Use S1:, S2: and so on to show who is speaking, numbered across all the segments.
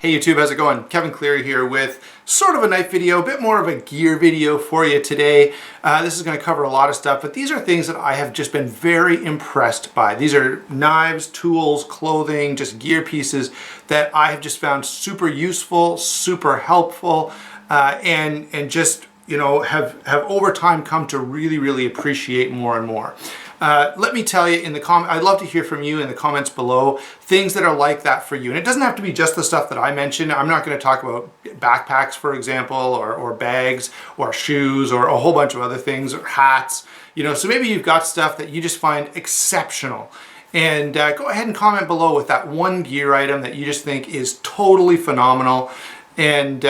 S1: Hey YouTube, how's it going? Kevin Cleary here with sort of a knife video, a bit more of a gear video for you today. This is going to cover a lot of stuff, but these are things that I have just been very impressed by. These are knives, tools, clothing, just gear pieces that I have just found super useful, super helpful, and just, you know, have over time come to really appreciate more and more. Let me tell you in the I'd love to hear from you in the comments below, things that are like that for you. And it doesn't have to be just the stuff that I mentioned. I'm not going to talk about backpacks, for example, or bags, or shoes, or a whole bunch of other things, or hats. You know, so maybe you've got stuff that you just find exceptional. And go ahead and comment below with that one gear item that you just think is totally phenomenal. And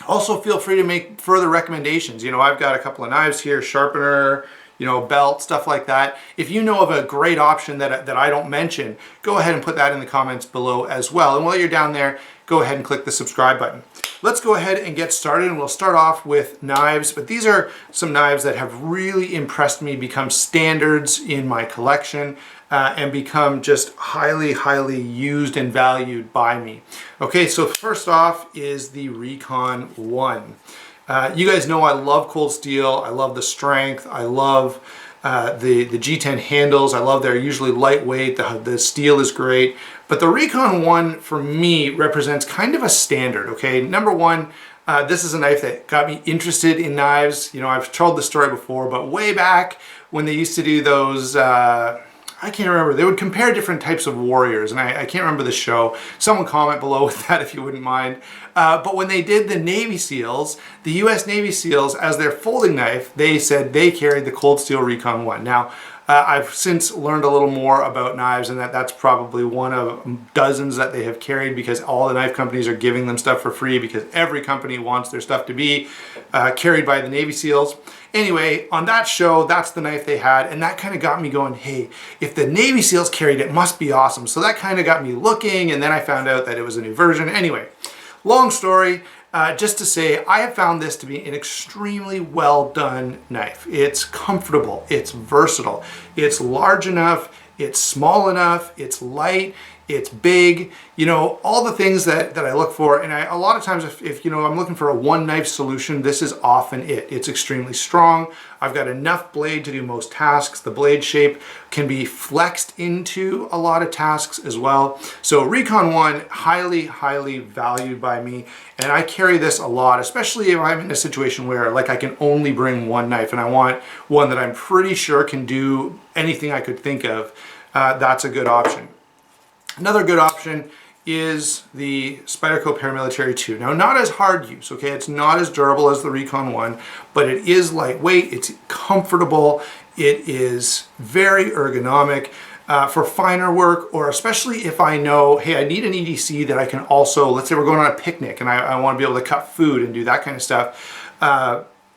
S1: also feel free to make further recommendations. You know, I've got a couple of knives here, sharpener, you know, belt, stuff like that. If you know of a great option that I don't mention, go ahead and put that in the comments below as well. And while you're down there, go ahead and click the subscribe button. Let's go ahead and get started, and we'll start off with knives. But these are some knives that have really impressed me, become standards in my collection, and become just highly used and valued by me. Okay, so first off is the Recon 1. You guys know I love cold steel. I love the strength. I love the G10 handles. I love they're usually lightweight. The steel is great. But the Recon 1 for me represents kind of a standard, okay? Number one, this is a knife that got me interested in knives. You know, I've told the story before, but way back when they used to do those, I can't remember. They would compare different types of warriors, and I can't remember the show. Someone comment below with that if you wouldn't mind. But when they did the Navy SEALs, the U.S. Navy SEALs, as their folding knife, they said they carried the cold steel Recon 1. Now, I've since learned a little more about knives, and that's probably one of dozens that they have carried, because all the knife companies are giving them stuff for free, because every company wants their stuff to be carried by the Navy SEALs. Anyway, on that show, that's the knife they had, and that kind of got me going, hey, if the Navy SEALs carried it, it must be awesome. So that kind of got me looking, and then I found out that it was a new version. Anyway, long story, just to say, I have found this to be an extremely well done knife. It's comfortable, it's versatile, it's large enough, it's small enough, it's light, it's big, you know, all the things that I look for. And a lot of times if you know, I'm looking for a one knife solution, this is often it. It's extremely strong. I've got enough blade to do most tasks. The blade shape can be flexed into a lot of tasks as well. So Recon 1, highly valued by me. And I carry this a lot, especially if I'm in a situation where like I can only bring one knife and I want one that I'm pretty sure can do anything I could think of. That's a good option. Another good option is the Spyderco Paramilitary 2. Now, not as hard use, okay? It's not as durable as the Recon 1, but it is lightweight, it's comfortable, it is very ergonomic for finer work, or especially if I know, hey, I need an EDC that I can also, let's say we're going on a picnic and I want to be able to cut food and do that kind of stuff.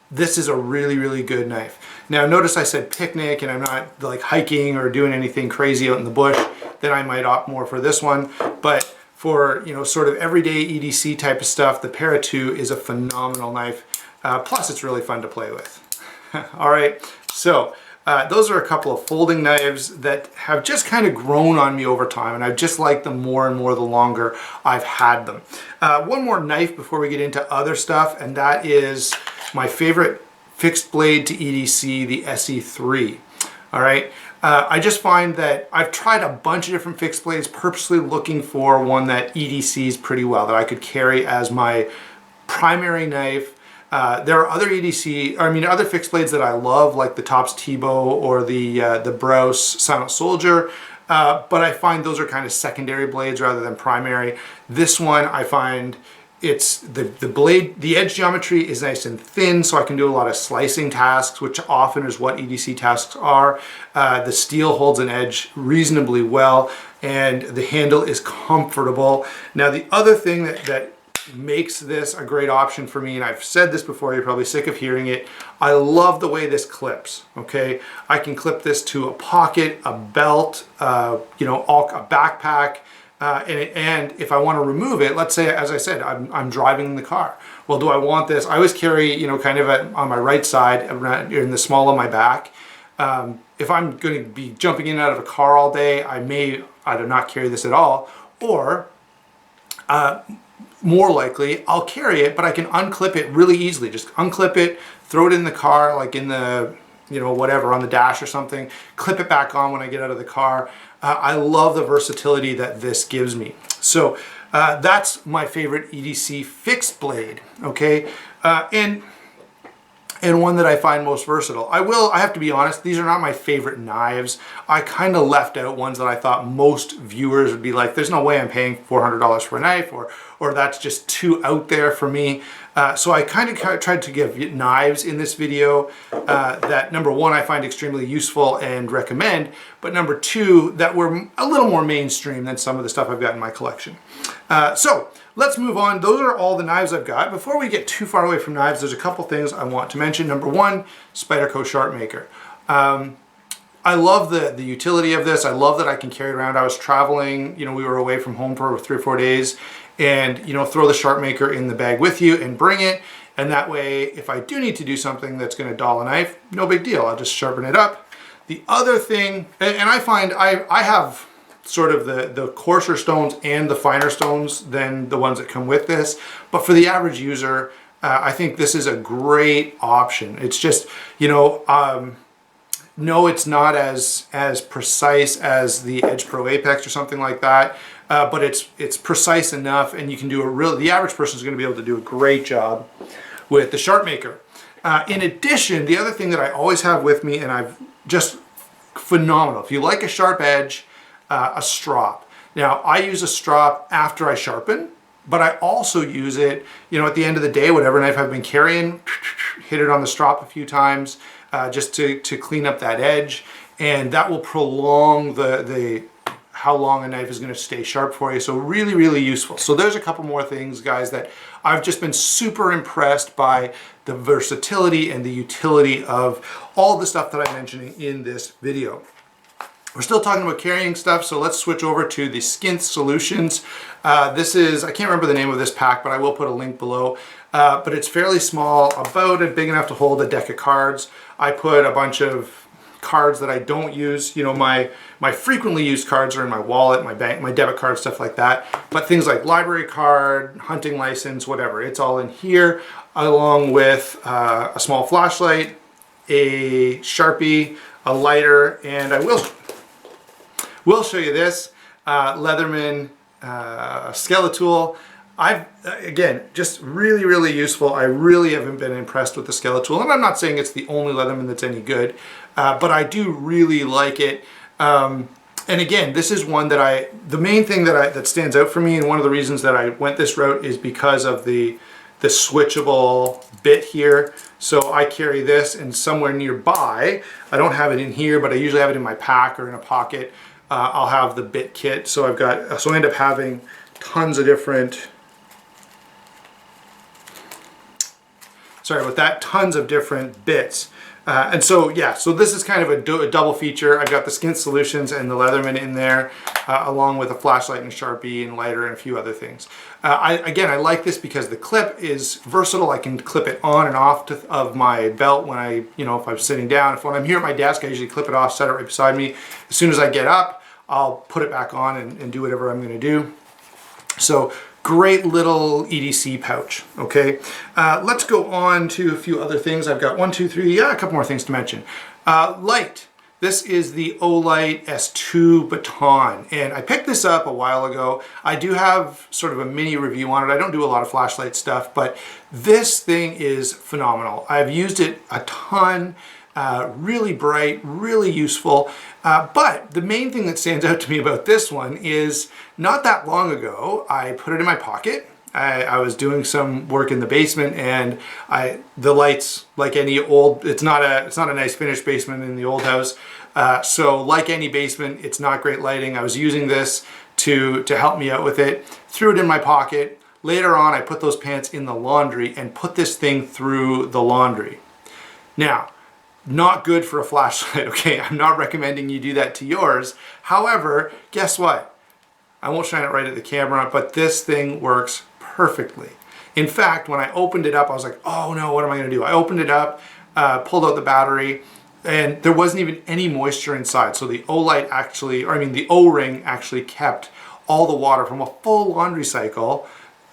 S1: This is a really good knife. Now notice I said picnic, and I'm not like hiking or doing anything crazy out in the bush. Then I might opt more for this one. But for, you know, sort of everyday EDC type of stuff, the Para 2 is a phenomenal knife. Plus it's really fun to play with. All right, so those are a couple of folding knives that have just kind of grown on me over time, and I've just liked them more and more the longer I've had them. One more knife before we get into other stuff, and that is my favorite fixed blade to EDC, the SE3. All right, I just find that I've tried a bunch of different fixed blades, purposely looking for one that EDCs pretty well, that I could carry as my primary knife. There are other other fixed blades that I love, like the Tops Tebow or the Brose Silent Soldier, but I find those are kind of secondary blades rather than primary. This one, I find it's the blade, the edge geometry is nice and thin, so I can do a lot of slicing tasks, which often is what EDC tasks are. The steel holds an edge reasonably well, and the handle is comfortable. Now, the other thing that makes this a great option for me, and I've said this before, you're probably sick of hearing it, I love the way this clips, okay? I can clip this to a pocket, a belt, you know, a backpack, and if I want to remove it, let's say, as I said, I'm driving in the car. Well, do I want this? I always carry, you know, kind of on my right side, in the small of my back. If I'm going to be jumping in and out of a car all day, I may either not carry this at all, or more likely I'll carry it, but I can unclip it really easily. Just unclip it, throw it in the car, like in the, you know, whatever, on the dash or something, clip it back on when I get out of the car. I love the versatility that this gives me. So that's my favorite EDC fixed blade, okay? And one that I find most versatile. I have to be honest, these are not my favorite knives. I kind of left out ones that I thought most viewers would be like, there's no way I'm paying $400 for a knife, or that's just too out there for me. So I kind of tried to give knives in this video that, number one, I find extremely useful and recommend, but number two, that were a little more mainstream than some of the stuff I've got in my collection. So let's move on. Those are all the knives I've got. Before we get too far away from knives, there's a couple things I want to mention. Number one, Spyderco Sharpmaker. I love the utility of this. I love that I can carry it around. I was traveling, you know, we were away from home for 3 or 4 days, and, you know, throw the Sharpmaker in the bag with you and bring it. And that way, if I do need to do something that's going to dull a knife, no big deal. I'll just sharpen it up. The other thing, and I find I have sort of the coarser stones and the finer stones than the ones that come with this. But for the average user, I think this is a great option. It's just, you know, no, it's not as precise as the Edge Pro Apex or something like that, but it's precise enough, and you can do the average person is going to be able to do a great job with the Sharpmaker. In addition, the other thing that I always have with me, and I've just phenomenal. If you like a sharp edge, a strop. Now, I use a strop after I sharpen, but I also use it, you know, at the end of the day, whatever knife I've been carrying, hit it on the strop a few times, just to clean up that edge, and that will prolong the how long a knife is going to stay sharp for you. So really, really useful. So there's a couple more things, guys, that I've just been super impressed by the versatility and the utility of all the stuff that I'm mentioning in this video. We're still talking about carrying stuff, so let's switch over to the Skinth Solutions. This is, I can't remember the name of this pack, but I will put a link below. But it's fairly small, about big enough to hold a deck of cards. I put a bunch of cards that I don't use. You know, my frequently used cards are in my wallet, my bank, my debit card, stuff like that. But things like library card, hunting license, whatever, it's all in here, along with a small flashlight, a Sharpie, a lighter, and I will show you this Leatherman Skeletool. Again, just really, really useful. I really haven't been impressed with the Skeletool, and I'm not saying it's the only Leatherman that's any good, but I do really like it. And again, this is one that the main thing that stands out for me, and one of the reasons that I went this route, is because of the switchable bit here. So I carry this, and somewhere nearby, I don't have it in here, but I usually have it in my pack or in a pocket. I'll have the bit kit. So I end up having tons of different, tons of different bits. And so, yeah, so this is kind of a double feature. I've got the Skinth Solutions and the Leatherman in there, along with a flashlight and a Sharpie and lighter and a few other things. Again, I like this because the clip is versatile. I can clip it on and off of my belt when if I'm sitting down. When I'm here at my desk, I usually clip it off, set it right beside me. As soon as I get up, I'll put it back on and do whatever I'm going to do. So great little EDC pouch, okay? Let's go on to a few other things. I've got a couple more things to mention. Light. This is the Olight S2 baton, and I picked this up a while ago. I do have sort of a mini review on it. I don't do a lot of flashlight stuff, but this thing is phenomenal. I've used it a ton. Really bright, really useful. But the main thing that stands out to me about this one is not that long ago, I put it in my pocket. I was doing some work in the basement, and the lights, like any old, it's not a nice finished basement in the old house. So like any basement, it's not great lighting. I was using this to help me out with it. Threw it in my pocket. Later on, I put those pants in the laundry and put this thing through the laundry. Now, not good for a flashlight, okay? I'm not recommending you do that to yours. However, guess what? I won't shine it right at the camera, but this thing works perfectly. In fact, when I opened it up, I was like, oh no, what am I gonna do? I opened it up, pulled out the battery, and there wasn't even any moisture inside. So the O-ring actually kept all the water from a full laundry cycle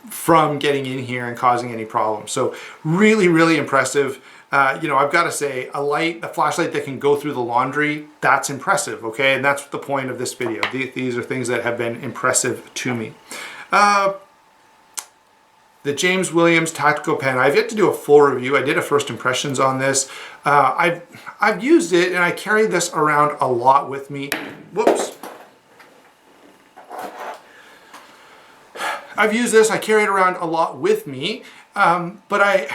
S1: from getting in here and causing any problems. So really, really impressive. You know, I've got to say, a flashlight that can go through the laundry, that's impressive, okay? And that's the point of this video. These are things that have been impressive to me. The James Williams Tactical Pen, I've yet to do a full review. I did a first impressions on this. I've used it and I carry this around a lot with me. Whoops. I've used this, I carry it around a lot with me, but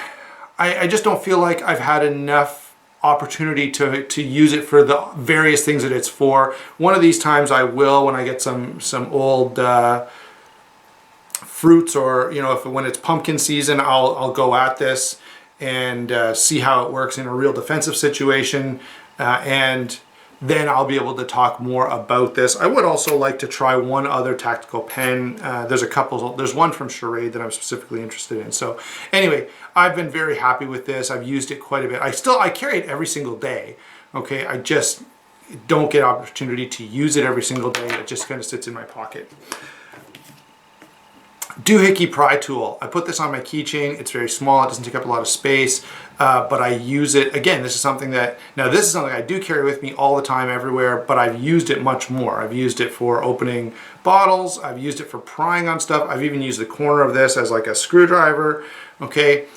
S1: I just don't feel like I've had enough opportunity to use it for the various things that it's for. One of these times I will, when I get some old fruits, or you know, when it's pumpkin season, I'll go at this and see how it works in a real defensive situation, and then I'll be able to talk more about this. I would also like to try one other tactical pen. There's a couple. There's one from Charade that I'm specifically interested in. So anyway, I've been very happy with this. I've used it quite a bit. I carry it every single day. Okay, I just don't get opportunity to use it every single day. It just kind of sits in my pocket. Doohickey pry tool. I put this on my keychain. It's very small. It doesn't take up a lot of space, but I use it. Again, this is something I do carry with me all the time, everywhere, but I've used it much more. I've used it for opening bottles. I've used it for prying on stuff. I've even used the corner of this as like a screwdriver. Okay,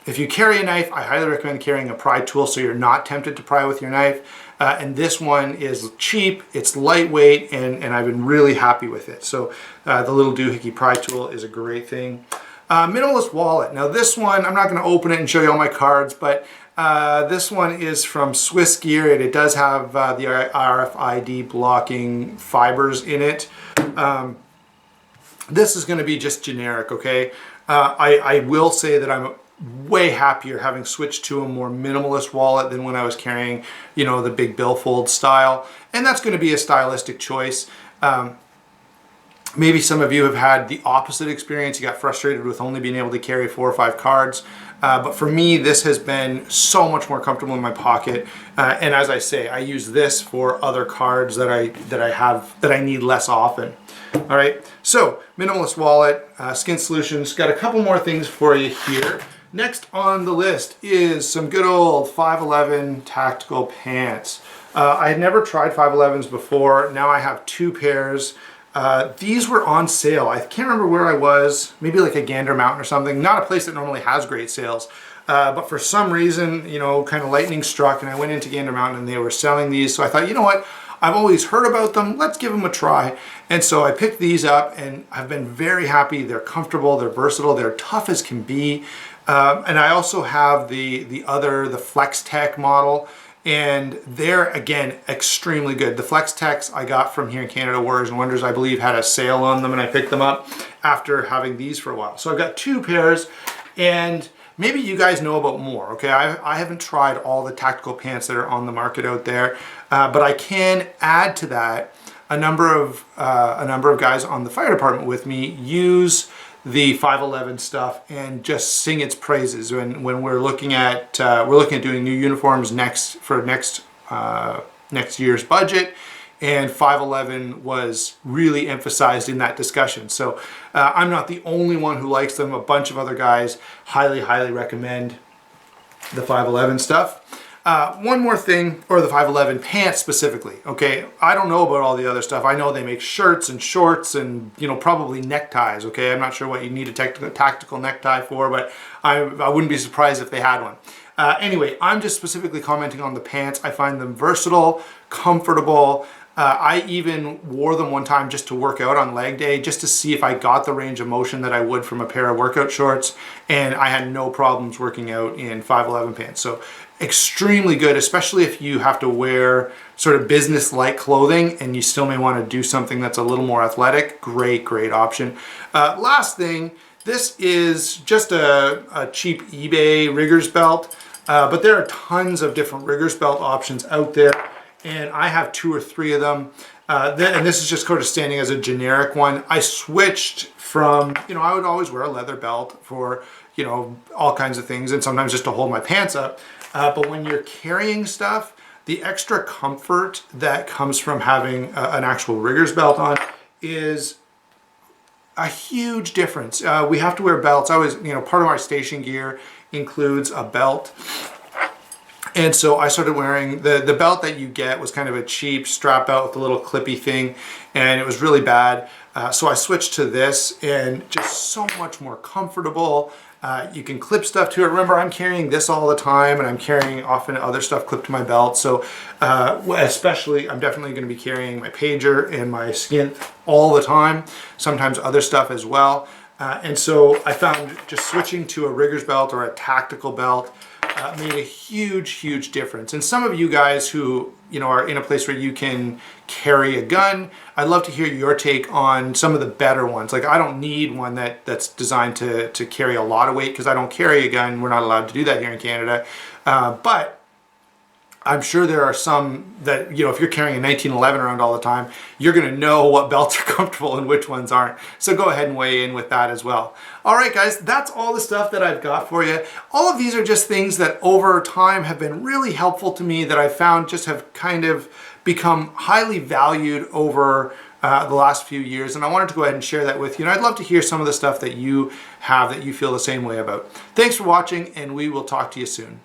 S1: if you carry a knife, I highly recommend carrying a pry tool so you're not tempted to pry with your knife. And this one is cheap, it's lightweight, and I've been really happy with it. So the little doohickey pry tool is a great thing. Minimalist wallet. Now this one, I'm not going to open it and show you all my cards, but this one is from Swiss Gear, and it does have the RFID blocking fibers in it. This is going to be just generic, okay? I will say that I'm way happier having switched to a more minimalist wallet than when I was carrying, you know, the big billfold style. And that's going to be a stylistic choice. Maybe some of you have had the opposite experience. You got frustrated with only being able to carry 4 or 5 cards. But for me, this has been so much more comfortable in my pocket. And as I say, I use this for other cards that I need less often. All right, so minimalist wallet, Skin Solutions. Got a couple more things for you here. Next on the list is some good old 511 tactical pants. I had never tried 511s before. Now I have 2 pairs. These were on sale. I can't remember where I was, maybe like a Gander Mountain or something. Not a place that normally has great sales. But for some reason, you know, kind of lightning struck, and I went into Gander Mountain and they were selling these. So I thought, you know what? I've always heard about them. Let's give them a try. And so I picked these up and I've been very happy. They're comfortable, they're versatile, they're tough as can be. And I also have the Flex Tech model, and they're, again, extremely good. The Flex Techs I got from here in Canada, Warriors and Wonders, I believe, had a sale on them, and I picked them up after having these for a while. So I've got 2 pairs, and maybe you guys know about more, okay? I haven't tried all the tactical pants that are on the market out there, but I can add to that a number of guys on the fire department with me use the 511 stuff and just sing its praises when we're looking at doing new uniforms next year's budget, and 511 was really emphasized in that discussion. So I'm not the only one who likes them. A bunch of other guys highly recommend the 511 stuff. One more thing, or the 511 pants specifically, okay? I don't know about all the other stuff. I know they make shirts and shorts and, you know, probably neckties, okay? I'm not sure what you need a tactical necktie for, but I wouldn't be surprised if they had one. Anyway, I'm just specifically commenting on the pants. I find them versatile, comfortable. I even wore them one time just to work out on leg day, just to see if I got the range of motion that I would from a pair of workout shorts, and I had no problems working out in 511 pants. So extremely good, especially if you have to wear sort of business-like clothing and you still may want to do something that's a little more athletic. Great option. Last thing, this is just a cheap eBay Riggers belt, but there are tons of different Riggers belt options out there, and I have 2 or 3 of them. And this is just sort of standing as a generic one. I switched from, you know, I would always wear a leather belt for, you know, all kinds of things, and sometimes just to hold my pants up. But when you're carrying stuff, the extra comfort that comes from having an actual Riggers belt on is a huge difference. We have to wear belts. I always, part of our station gear includes a belt. And so I started wearing, the belt that you get was kind of a cheap strap belt with a little clippy thing, and it was really bad. So I switched to this, and just so much more comfortable. You can clip stuff to it. Remember, I'm carrying this all the time, and I'm carrying often other stuff clipped to my belt. So especially, I'm definitely going to be carrying my pager and my skin all the time, sometimes other stuff as well. And so I found just switching to a rigger's belt or a tactical belt made a huge difference. And some of you guys who are in a place where you can carry a gun, I'd love to hear your take on some of the better ones. Like, I don't need one that's designed to carry a lot of weight because I don't carry a gun. We're not allowed to do that here in Canada. But I'm sure there are some that, if you're carrying a 1911 around all the time, you're going to know what belts are comfortable and which ones aren't. So go ahead and weigh in with that as well. All right, guys, that's all the stuff that I've got for you. All of these are just things that over time have been really helpful to me, that I found just have kind of become highly valued over the last few years. And I wanted to go ahead and share that with you. And I'd love to hear some of the stuff that you have that you feel the same way about. Thanks for watching, and we will talk to you soon.